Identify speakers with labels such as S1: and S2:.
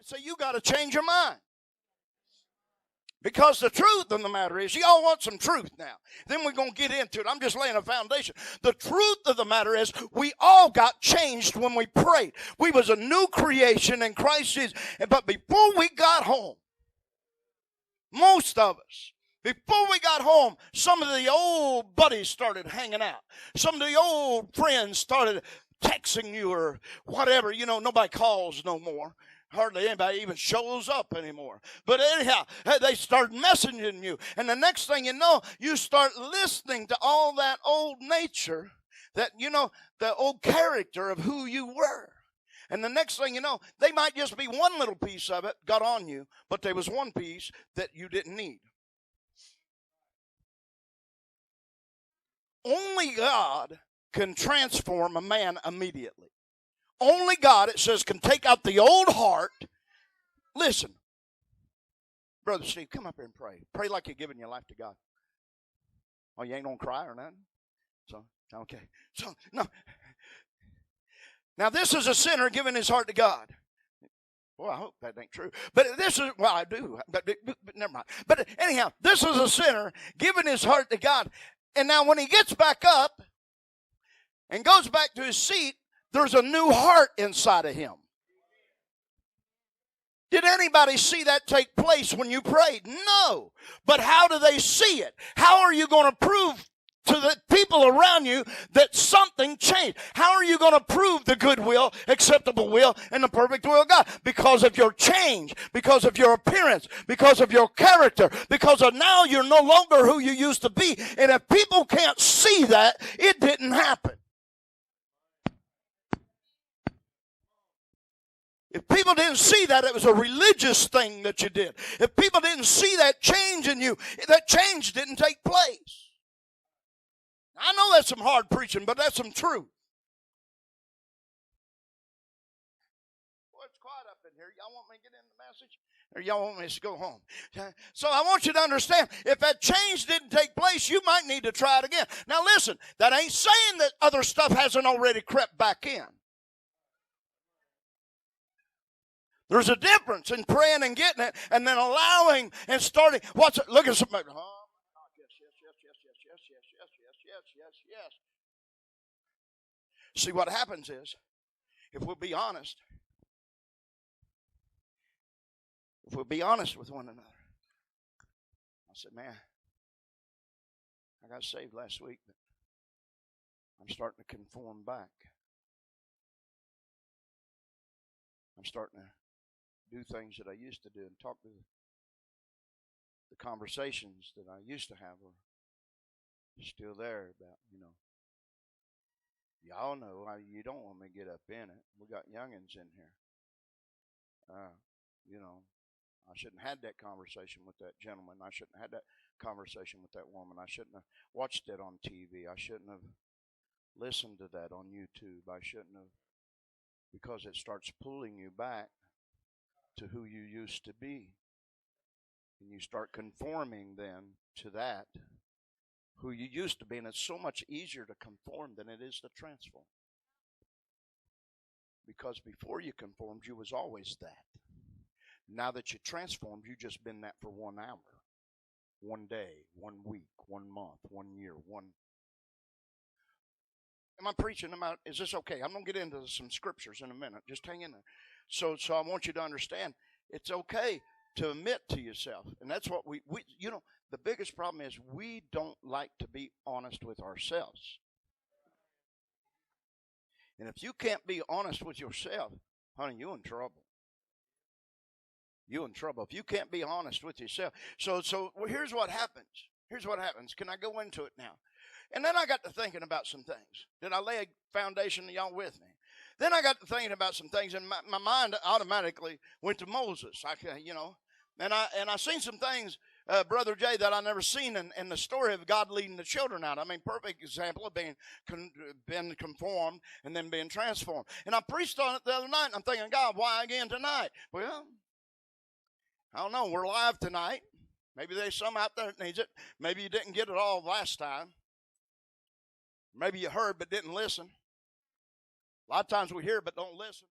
S1: say, you got to change your mind. Because the truth of the matter is, y'all want some truth now. Then we're going to get into it. I'm just laying a foundation. The truth of the matter is, we all got changed when we prayed. We was a new creation in Christ Jesus. But before we got home, most of us, before we got home, some of the old buddies started hanging out. Some of the old friends started texting you or whatever. You know, nobody calls no more. Hardly anybody even shows up anymore. But anyhow, they start messaging you. And the next thing you know, you start listening to all that old nature, that, you know, the old character of who you were. And the next thing you know, they might just be one little piece of it got on you, but there was one piece that you didn't need. Only God can transform a man immediately. Only God, it says, can take out the old heart. Listen, Brother Steve, come up here and pray. Pray like you're giving your life to God. Oh, you ain't going to cry or nothing? So, okay. So, no. Now, this is a sinner giving his heart to God. Well, I hope that ain't true. But this is, well, I do. But never mind. But anyhow, this is a sinner giving his heart to God. And now when he gets back up and goes back to his seat, there's a new heart inside of him. Did anybody see that take place when you prayed? No. But how do they see it? How are you going to prove to the people around you that something changed? How are you going to prove the good will, acceptable will, and the perfect will of God? Because of your change, because of your appearance, because of your character, because of now you're no longer who you used to be. And if people can't see that, it didn't happen. If people didn't see that it was a religious thing that you did, if people didn't see that change in you, that change didn't take place. I know that's some hard preaching, but that's some truth. Well, it's quiet up in here. Y'all want me to get in the message? Or y'all want me to go home? So I want you to understand, if that change didn't take place, you might need to try it again. Now listen, that ain't saying that other stuff hasn't already crept back in. There's a difference in praying and getting it and then allowing and starting. What's it? Look at somebody. Oh, yes. See, what happens is, if we'll be honest with one another. I said, man, I got saved last week, but I'm starting to conform back. I'm starting to do things that I used to do and talk to the conversations that I used to have are still there about, y'all know you don't want me to get up in it. We got youngins in here. I shouldn't have had that conversation with that gentleman. I shouldn't have had that conversation with that woman. I shouldn't have watched it on TV. I shouldn't have listened to that on YouTube. I shouldn't have, because it starts pulling you back to who you used to be. And you start conforming then to that, who you used to be. And it's so much easier to conform than it is to transform. Because before you conformed, you was always that. Now that you transformed, you just been that for 1 hour, 1 day, 1 week, 1 month, 1 year, Am I preaching about, is this okay? I'm going to get into some scriptures in a minute. Just hang in there. So I want you to understand, it's okay to admit to yourself. And that's what we the biggest problem is we don't like to be honest with ourselves. And if you can't be honest with yourself, honey, you're in trouble. You're in trouble if you can't be honest with yourself. So here's what happens. Can I go into it now? And then I got to thinking about some things. Did I lay a foundation, y'all with me? Then I got to thinking about some things, and my mind automatically went to Moses. And I seen some things, Brother Jay, that I never seen in the story of God leading the children out. I mean, perfect example of being conformed and then being transformed. And I preached on it the other night, and I'm thinking, God, why again tonight? Well, I don't know. We're live tonight. Maybe there's some out there that needs it. Maybe you didn't get it all last time. Maybe you heard but didn't listen. A lot of times we hear but don't listen.